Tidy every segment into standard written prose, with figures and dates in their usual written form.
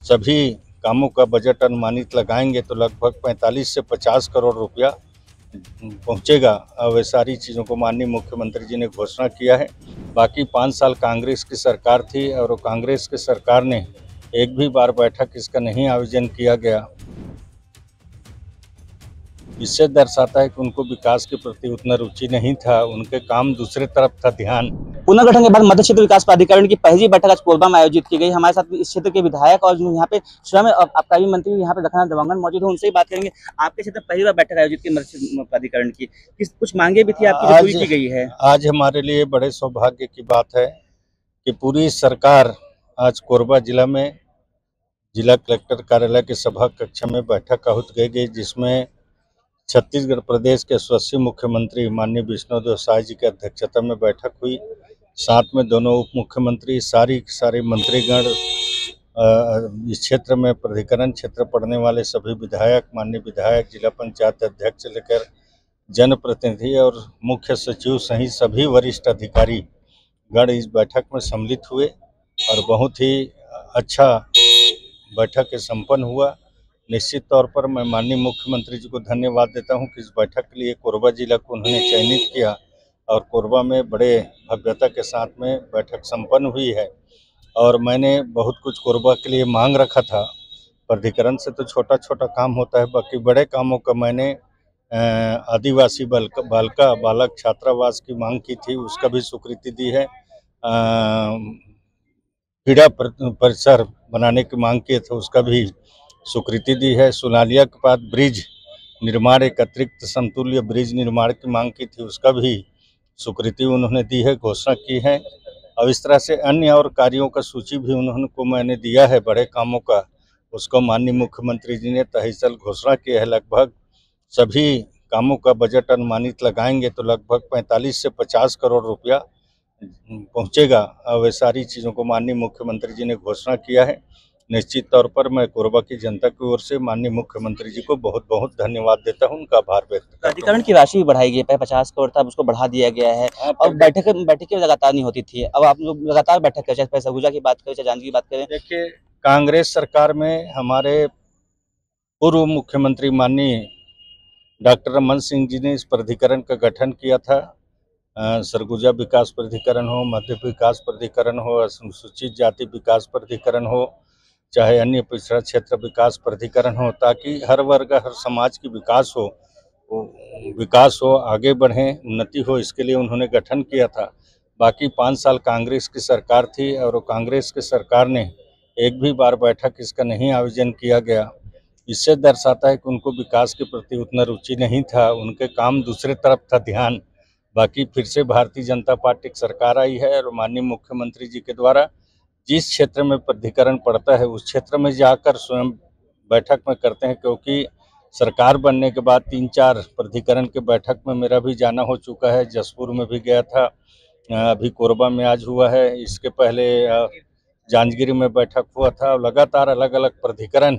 सभी कामों का बजट अनुमानित लगाएंगे तो लगभग 45 से 50 करोड़ रुपया पहुंचेगा। अब सारी चीज़ों को माननीय मुख्यमंत्री जी ने घोषणा किया है। बाकी 5 साल कांग्रेस की सरकार थी और कांग्रेस की सरकार ने एक भी बार बैठक इसका नहीं आयोजन किया गया। इससे दर्शाता है कि उनको विकास के प्रति उतना रुचि नहीं था, उनके काम दूसरे तरफ था ध्यान। पुनर्गठन के बाद मध्य क्षेत्र विकास प्राधिकरण की पहली बैठक आज कोरबा में आयोजित की गई। हमारे साथ इस क्षेत्र के विधायक और जो यहाँ पे स्वयं आबकारी मंत्री यहाँ पे रखना देवांगन मौजूद है, उनसे ही बात करेंगे। आपके क्षेत्र पहली बार बैठक आयोजित की मध्य क्षेत्र प्राधिकरण की, कुछ मांगे भी थी आपकी जो पूरी की गई है? आज हमारे लिए बड़े सौभाग्य की बात है कि पूरी सरकार आज कोरबा जिला में जिला कलेक्टर कार्यालय के सभा कक्ष में बैठक आहूत गई, जिसमें छत्तीसगढ़ प्रदेश के यशस्वी मुख्यमंत्री माननीय विष्णुदेव साय जी की अध्यक्षता में बैठक हुई। साथ में दोनों उप मुख्यमंत्री, सारे मंत्रीगण, इस क्षेत्र में प्राधिकरण क्षेत्र पड़ने वाले सभी विधायक, माननीय विधायक, जिला पंचायत अध्यक्ष से लेकर जनप्रतिनिधि और मुख्य सचिव सहित सभी वरिष्ठ अधिकारी गण इस बैठक में सम्मिलित हुए और बहुत ही अच्छा बैठक संपन्न हुआ। निश्चित तौर पर मैं माननीय मुख्यमंत्री जी को धन्यवाद देता हूं कि इस बैठक के लिए कोरबा जिला को उन्होंने चयनित किया और कोरबा में बड़े भव्यता के साथ में बैठक संपन्न हुई है। और मैंने बहुत कुछ कोरबा के लिए मांग रखा था। प्राधिकरण से तो छोटा छोटा काम होता है, बाकी बड़े कामों का मैंने आदिवासी बालक छात्रावास की मांग की थी, उसका भी स्वीकृति दी है। क्रीड़ा परिसर बनाने की मांग की थी, उसका भी स्वीकृति दी है। सुनालिया के पास ब्रिज निर्माण, एक अतिरिक्त समतुल्य ब्रिज निर्माण की मांग की थी, उसका भी स्वीकृति उन्होंने दी है, घोषणा की है। और इस तरह से अन्य और कार्यों का सूची भी उन्होंने को मैंने दिया है बड़े कामों का, उसको माननीय मुख्यमंत्री जी ने तहसील घोषणा की है। लगभग सभी कामों का बजट अनुमानित लगाएंगे तो लगभग 45 से 50 करोड़ रुपया पहुंचेगा। अब सारी चीज़ों को माननीय मुख्यमंत्री जी ने घोषणा किया है। निश्चित तौर पर मैं कोरबा की जनता की ओर से माननीय मुख्यमंत्री जी को बहुत बहुत धन्यवाद देता हूं, उनका आभार व्यक्त करता हूं। प्राधिकरण की राशि भी बढ़ाई गई है, 50 करोड़ था, उसको बढ़ा दिया गया है और बैठकें लगातार नहीं होती थी। अब आप लोग लगातार बैठक करें, चाहे सरगुजा की बात करें, चाहे जांजगीर की बात करें। देखिए, कांग्रेस सरकार में हमारे पूर्व मुख्यमंत्री माननीय डॉक्टर रमन सिंह जी ने इस प्राधिकरण का गठन किया था। सरगुजा विकास प्राधिकरण हो, मध्य विकास प्राधिकरण हो, अनुसूचित जाति विकास प्राधिकरण हो, चाहे अन्य पिछड़ा क्षेत्र विकास प्राधिकरण हो, ताकि हर वर्ग हर समाज की विकास हो, आगे बढ़ें, उन्नति हो, इसके लिए उन्होंने गठन किया था। बाकी 5 साल कांग्रेस की सरकार थी और कांग्रेस की सरकार ने एक भी बार बैठक इसका नहीं आयोजन किया गया। इससे दर्शाता है कि उनको विकास के प्रति उतना रुचि नहीं था, उनके काम दूसरे तरफ था ध्यान। बाकी फिर से भारतीय जनता पार्टी की सरकार आई है और माननीय मुख्यमंत्री जी के द्वारा जिस क्षेत्र में प्राधिकरण पड़ता है उस क्षेत्र में जाकर स्वयं बैठक में करते हैं, क्योंकि सरकार बनने के बाद 3-4 प्राधिकरण के बैठक में मेरा भी जाना हो चुका है। जसपुर में भी गया था, अभी कोरबा में आज हुआ है, इसके पहले जांजगीर में बैठक हुआ था। लगातार अलग अलग प्राधिकरण,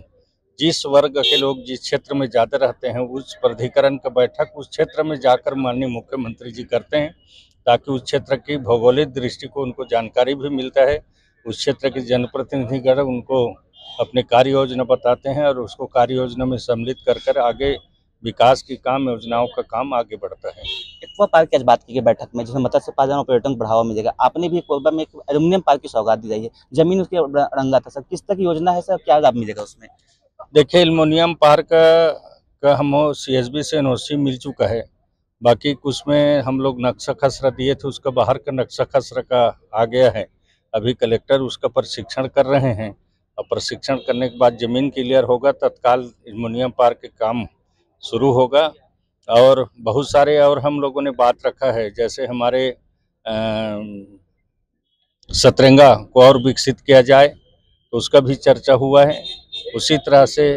जिस वर्ग के लोग जिस क्षेत्र में ज़्यादा रहते हैं उस प्राधिकरण का बैठक उस क्षेत्र में जाकर माननीय मुख्यमंत्री जी करते हैं, ताकि उस क्षेत्र की भौगोलिक दृष्टि को उनको जानकारी भी मिलता है। उस क्षेत्र के जनप्रतिनिधिगण उनको अपने कार्य योजना बताते हैं और उसको कार्य योजना में सम्मिलित कर आगे विकास की काम योजनाओं का काम आगे बढ़ता है। एक्वा पार्क की आज बात की गई बैठक में, जिसमें मत्स्य पालन और पर्यटन को बढ़ावा मिलेगा। आपने भी कोरबा में एक एल्यूमिनियम पार्क की सौगात दी जाए है, जमीन उसके रंगा था सर, किस तरह की योजना है सर, क्या लाभ मिलेगा उसमें? देखिए, एल्युमिनियम पार्क का हम CSB से NOC मिल चुका है। बाकी कुछ में हम लोग नक्शा खसरा दिए थे, उसका बाहर का नक्शा खसरा का आ गया है। अभी कलेक्टर उसका प्रशिक्षण कर रहे हैं और प्रशिक्षण करने के बाद ज़मीन क्लियर होगा, तत्काल एल्युमिनियम पार्क के काम शुरू होगा। और बहुत सारे और हम लोगों ने बात रखा है, जैसे हमारे सतरंगा को और विकसित किया जाए, तो उसका भी चर्चा हुआ है। उसी तरह से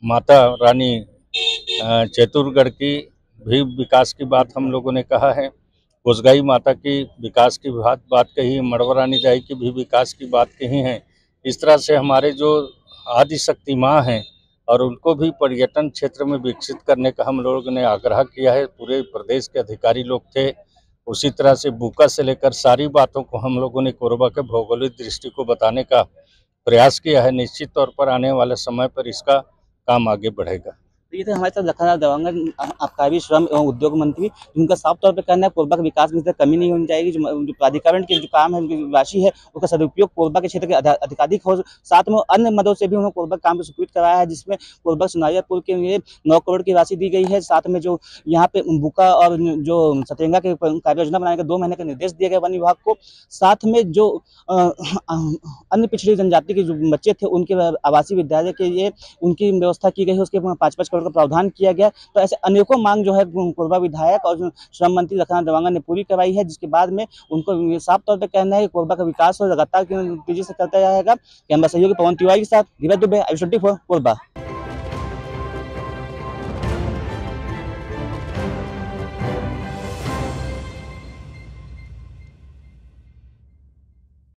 माता रानी चेतुरगढ़ की भी विकास की बात हम लोगों ने कहा है। कोसगाई माता की विकास की बात कही है, मड़वा रानी दाई की भी विकास की बात कही है। इस तरह से हमारे जो आदिशक्ति माँ हैं और उनको भी पर्यटन क्षेत्र में विकसित करने का हम लोगों ने आग्रह किया है। पूरे प्रदेश के अधिकारी लोग थे। उसी तरह से बुका से लेकर सारी बातों को हम लोगों ने कोरबा के भौगोलिक दृष्टि को बताने का प्रयास किया है। निश्चित तौर पर आने वाले समय पर इसका काम आगे बढ़ेगा। तो ये थे हमारे साथ लखनऊ देवांगन आबकारी श्रम एवं उद्योग मंत्री, जिनका साफ तौर पे कहना है कोरबा के विकास में कमी नहीं होनी चाहिए। जो प्राधिकरण के जो काम है, उनकी राशि है, उसका सदुपयोग कोरबा के क्षेत्र के अधिकाधिक हो। साथ में अन्य मदों से भी उन्होंने कोरबा काम को स्वीकृत कराया है, जिसमें कोरबा सुनारिया पुल के लिए 9 करोड़ की राशि दी गई है। साथ में जो यहाँ पे बुका और जो सतेंगा के कार्य योजना बनाने के 2 महीने के निर्देश दिए गए वन विभाग को। साथ में जो अन्य पिछड़ी जनजाति के जो बच्चे थे, उनके आवासीय विद्यालय के लिए उनकी व्यवस्था की गई है, उसके 5-5 करोड़ का प्रावधान किया गया। तो ऐसे अनेकों मांग जो है कोरबा विधायक और जो श्रम मंत्री लखनऊ देवांगन ने पूरी करवाई है, जिसके बाद में उनको ये साफ तौर पे कहना है कि कोरबा का विकास और लगातार तेजी से करता जाएगा। कैमरा सहयोगी पवन तिवारी के साथ धीरज दुबे, i24 कोरबा।